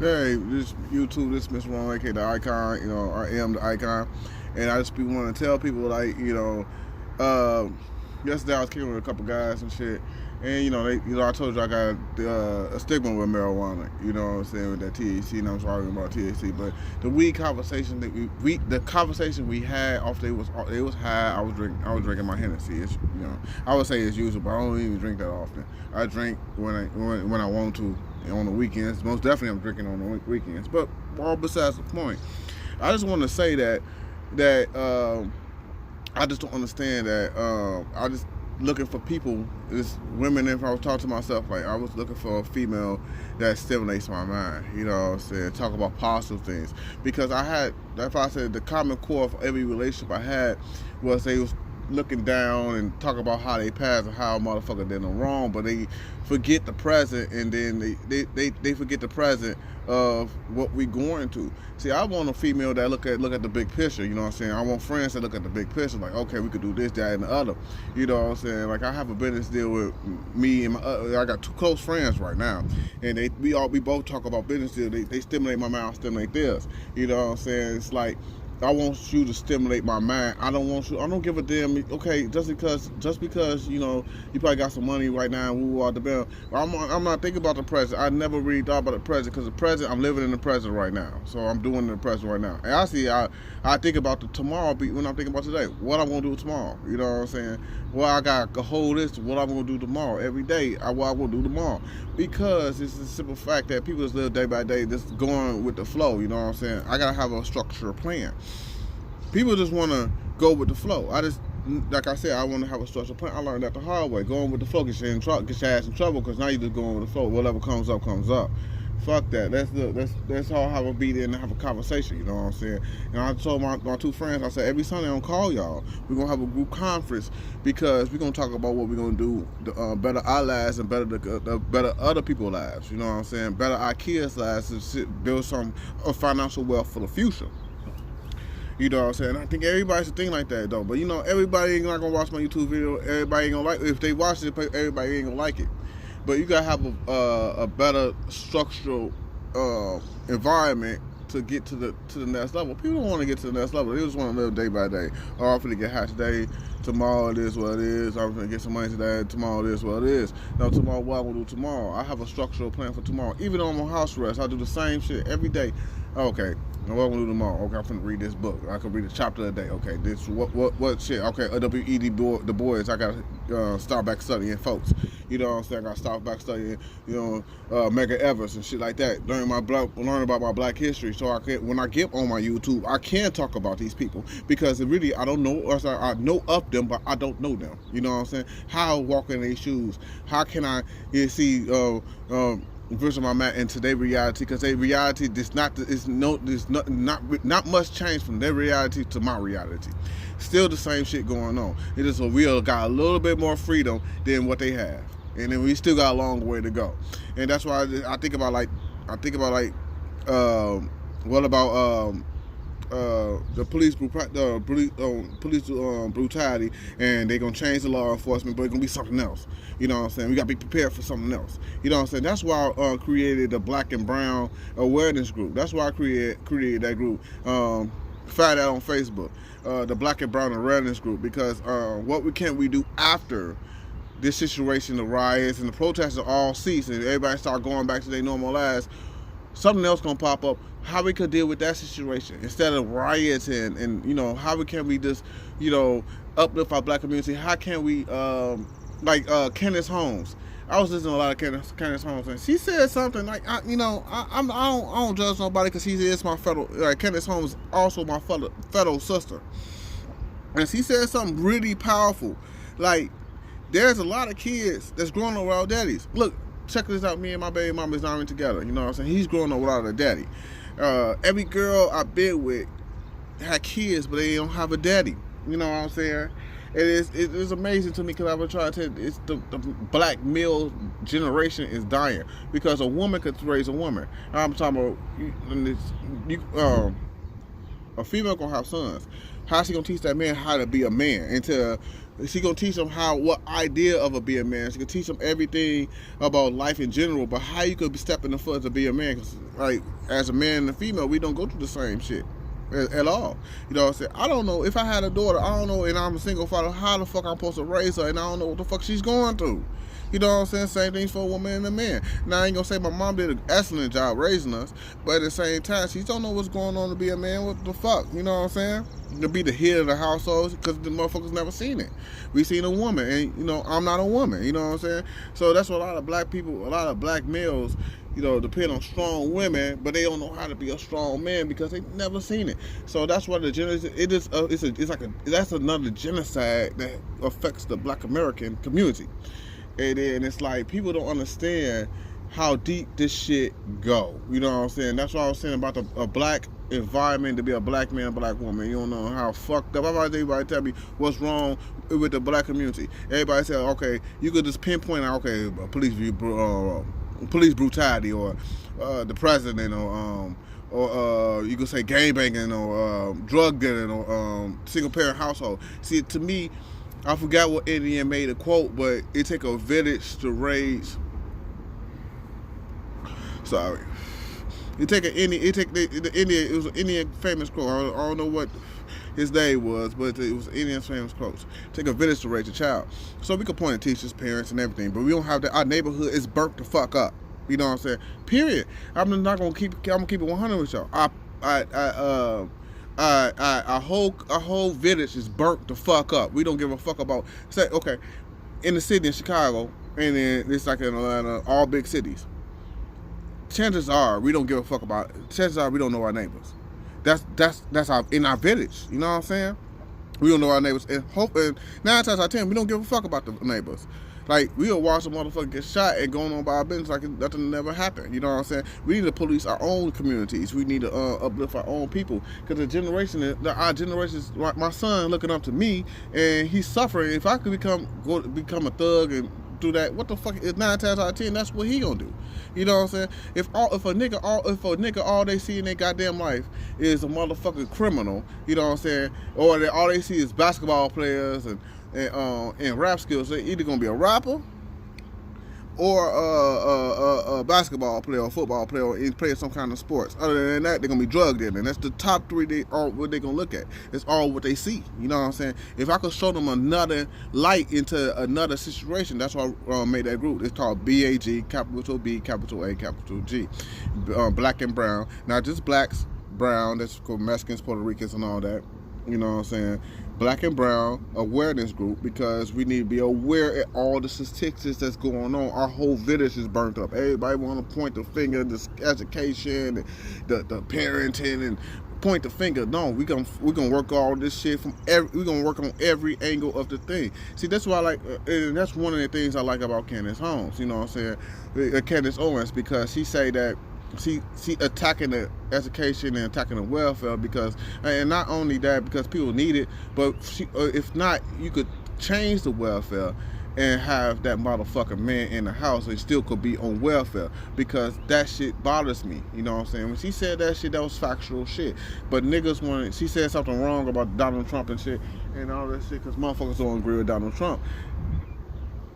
Hey, this YouTube, this Mr. Ron, aka the Icon. I am the Icon, and I just be wanting to tell people like, uh, yesterday I was kicking with a couple guys and shit, and I told you I got a stigma with marijuana. You know what I'm saying, with that THC, and I'm talking about THC. But the weed conversation that the conversation we had after it was high. I was drinking my Hennessy. I would say it's usual, but I don't even drink that often. I drink when I want to on the weekends. Most definitely, I'm drinking on the weekends. But all besides the point, I just want to say that I just don't understand that. I just looking for people, it's women. If I was talking to myself, like I was looking for a female that stimulates my mind. You know what I'm saying? Talk about positive things, because that's why I said the common core of every relationship I had was they was looking down and talk about how they passed and how a motherfucker did them wrong, but they forget the present, and then they forget the present of what we going to. See, I want a female that look at the big picture, you know what I'm saying? I want friends that look at the big picture, like, okay, we could do this, that, and the other. You know what I'm saying? Like, I have a business deal with me and I got two close friends right now, and we both talk about business deals. They stimulate my mind, I stimulate theirs. You know what I'm saying? It's like, I want you to stimulate my mind. I don't give a damn. Okay, just because you probably got some money right now and woo out the bill. I'm not thinking about the present. I never really thought about the present, because the present, I'm living in the present right now. So I'm doing the present right now. And I think about the tomorrow when I'm thinking about today. What I'm gonna do tomorrow. You know what I'm saying? Well, I got a whole list of what I'm gonna do tomorrow. Every day, what I'm gonna do tomorrow. Because it's a simple fact that people just live day by day, just going with the flow. You know what I'm saying? I gotta have a structured plan. People just want to go with the flow. Like I said, I want to have a structured plan. I learned that the hard way. Going with the flow gets your ass in trouble, because now you're just going with the flow. Whatever comes up, comes up. Fuck that. That's how I have a beat in and have a conversation. You know what I'm saying? And I told my two friends, I said, every Sunday I'm gonna call y'all. We're gonna have a group conference, because we're gonna talk about what we're gonna do to better our lives and better other people's lives. You know what I'm saying? Better our kids' lives, and build some financial wealth for the future. You know what I'm saying? I think everybody should think like that, though. But everybody ain't not gonna watch my YouTube video. Everybody ain't gonna like it. If they watch it, everybody ain't gonna like it. But you gotta have a better structural environment to get to the next level. People don't want to get to the next level. They just want to live day by day. Oh, I'm finna get hot today. Tomorrow it is what it is. I'm finna get some money today. Tomorrow it is what it is. Now tomorrow, what I'm gonna do tomorrow? I have a structural plan for tomorrow. Even though I'm on house arrest, I do the same shit every day. Okay. Now what I'm gonna do tomorrow? Okay, I'm finna read this book. I can read a chapter a day. Okay, this what shit? Okay, W.E.B. Du Bois. I gotta start back studying, folks. You know what I'm saying? I gotta start back studying. Medgar Evers and shit like that. Learn about my Black history, so when I get on my YouTube, I can talk about these people, because really I don't know, or I know of them, but I don't know them. You know what I'm saying? How I walk in their shoes? How can I see? Versus my man into their reality, because their reality there's not much change from their reality to my reality. Still the same shit going on. It is we got a little bit more freedom than what they have, and then we still got a long way to go. And that's why I think about what about the police brutality, and they're gonna change the law enforcement, but it's gonna be something else. You know what I'm saying? We gotta be prepared for something else. You know what I'm saying? That's why I created the Black and Brown Awareness Group. That's why I created that group. Find that on Facebook, the Black and Brown Awareness Group, because what can we do after this situation, the riots and the protests are all ceased, and everybody start going back to their normal lives? Something else gonna pop up. How we could deal with that situation instead of riots, and how can we just uplift our Black community? How can we like Candace Holmes? I was listening to a lot of Candace Holmes, and she said something like, I don't judge nobody, because she is my fellow. Candace Holmes is also my fellow sister, and she said something really powerful. Like, there's a lot of kids that's growing up without daddies. Look, check this out. Me and my baby mama is not even together. You know what I'm saying? He's growing up without a daddy. Every girl I've been with had kids, but they don't have a daddy. You know what I'm saying? It is amazing to me, because I was trying to tell you, the Black male generation is dying, because a woman could raise a woman. I'm talking about A female gonna have sons. How's she gonna teach that man how to be a man? She gonna teach him what idea of a be a man. She gonna teach him everything about life in general. But how you could be stepping the foot to be a man? Cause like as a man and a female, we don't go through the same shit at all. You know what I'm saying? I don't know if I had a daughter. I don't know, and I'm a single father. How the fuck I'm supposed to raise her? And I don't know what the fuck she's going through. You know what I'm saying? Same things for a woman and a man. Now, I ain't gonna say my mom did an excellent job raising us, but at the same time, she don't know what's going on to be a man. What the fuck? You know what I'm saying? To be the head of the household, because the motherfuckers never seen it. We seen a woman, and, you know, I'm not a woman. You know what I'm saying? So that's what a lot of black people, a lot of black males, you know, depend on strong women, but they don't know how to be a strong man because they never seen it. So that's why the genocide, that's another genocide that affects the black American community. And it's like people don't understand how deep this shit go. You know what I'm saying? That's what I was saying about a black environment to be a black man, a black woman. You don't know how fucked up. Everybody tell me what's wrong with the black community. Everybody say, okay, you could just pinpoint out, okay, police brutality, or the president, or you could say gangbanging, or drug dealing, or single parent household. See, to me, I forgot what Indian made a quote, but it take a village to raise. Sorry, it take an Indian. It was an Indian famous quote. I don't know what his name was, but it was an Indian famous quote. Take a village to raise a child. So we could point at teachers, parents, and everything, but we don't have that. Our neighborhood is burnt the fuck up. You know what I'm saying? Period. I'm not gonna keep. I'm gonna keep it 100 with y'all. Our whole village is burnt the fuck up. We don't give a fuck about, say, okay, in the city in Chicago, and then it's like in Atlanta, all big cities. Chances are we don't give a fuck about it. Chances are we don't know our neighbors. That's in our village. You know what I'm saying? We don't know our neighbors, and 9 times out of 10 we don't give a fuck about the neighbors. Like, we'll watch a motherfucker get shot and going on by our business like nothing never happened. You know what I'm saying? We need to police our own communities. We need to uplift our own people. Because our generation, my son looking up to me, and he's suffering. If I could become a thug and do that, what the fuck is 9 times out of 10? That's what he gonna do. You know what I'm saying? If a nigga all they see in their goddamn life is a motherfucking criminal, you know what I'm saying? Or all they see is basketball players and rap skills, they're either gonna be a rapper or a basketball player or football player, or play some kind of sports. Other than that, they're gonna be drug dealing. And that's the top 3 what they're gonna look at. It's all what they see. You know what I'm saying? If I could show them another light into another situation, that's why I made that group. It's called BAG, capital B, capital A, capital G. Black and brown. Not just blacks, brown, that's called Mexicans, Puerto Ricans, and all that. You know what I'm saying? Black and brown awareness group, because we need to be aware of all the statistics that's going on. Our whole village is burnt up. Everybody want to point the finger, the education, the parenting, and point the finger. No, we gonna work all this shit we're gonna work on every angle of the thing. See, that's why I like, and that's one of the things I like about Candace Holmes. You know what I'm saying? Candace Owens, because she say that she attacking the education and attacking the welfare, because, and not only that, because people need it, but if not, you could change the welfare and have that motherfucking man in the house and still could be on welfare, because that shit bothers me. You know what I'm saying? When she said that shit, that was factual shit. But niggas wanted, she said something wrong about Donald Trump and shit and all that shit, because motherfuckers don't agree with Donald Trump.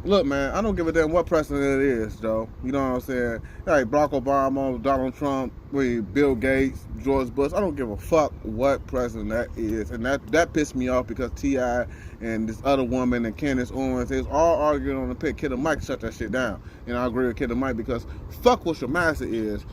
Look, man, I don't give a damn what president it is, though. You know what I'm saying? Like Barack Obama, Donald Trump, Bill Gates, George Bush. I don't give a fuck what president that is. And that pissed me off, because T.I. and this other woman and Candace Owens, they was all arguing on the pit. Kid Mike shut that shit down. And I agree with Kid Mike, because fuck what your master is.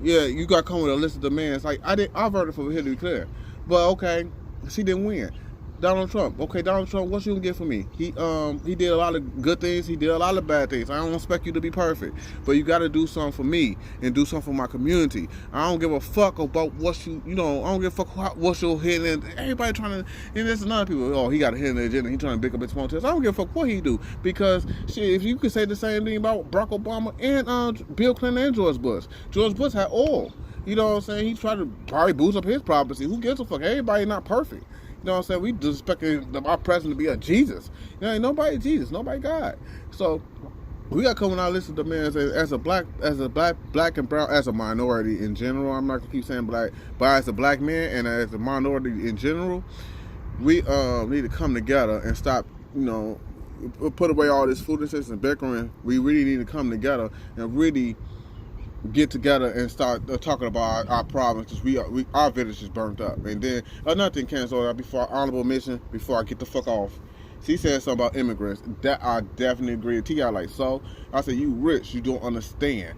Yeah, you got to come with a list of demands. Like, I voted for Hillary Clinton. But, okay, she didn't win. Donald Trump. Okay, Donald Trump, what you gonna get from me? He did a lot of good things. He did a lot of bad things. I don't expect you to be perfect, but you got to do something for me and do something for my community. I don't give a fuck about what I don't give a fuck what's your hidden. Everybody trying to, and there's another people. Oh, he got a hidden agenda. He trying to pick up his phone test. I don't give a fuck what he do, because shit, if you could say the same thing about Barack Obama and Bill Clinton and George Bush. George Bush had oil. You know what I'm saying? He tried to probably boost up his prophecy. Who gives a fuck? Everybody not perfect. You know what I'm saying? We just expecting our president to be a Jesus. You know, ain't nobody Jesus, nobody God. So we got to come when I listen to man as a black and brown, as a minority in general. I'm not gonna keep saying black, but as a black man and as a minority in general, we need to come together and stop, put away all this foolishness and bickering. We really need to come together and really get together and start talking about our problems, because our village is burnt up. And then another thing, Cancel, before honorable mention, before I get the fuck off. She said something about immigrants. That I definitely agree with T.I. Like, so I said, you rich, you don't understand.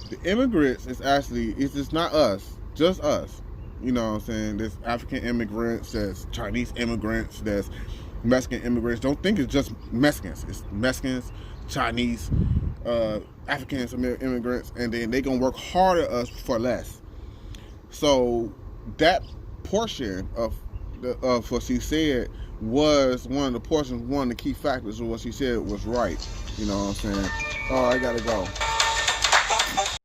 The immigrants is actually, it's just not us, just us. You know what I'm saying? There's African immigrants, there's Chinese immigrants, there's Mexican immigrants. Don't think it's just Mexicans. It's Mexicans, Chinese, African immigrants, and then they gonna work harder us for less. So that portion of what she said was one of the portions, one of the key factors of what she said was right. You know what I'm saying? Oh, I gotta go.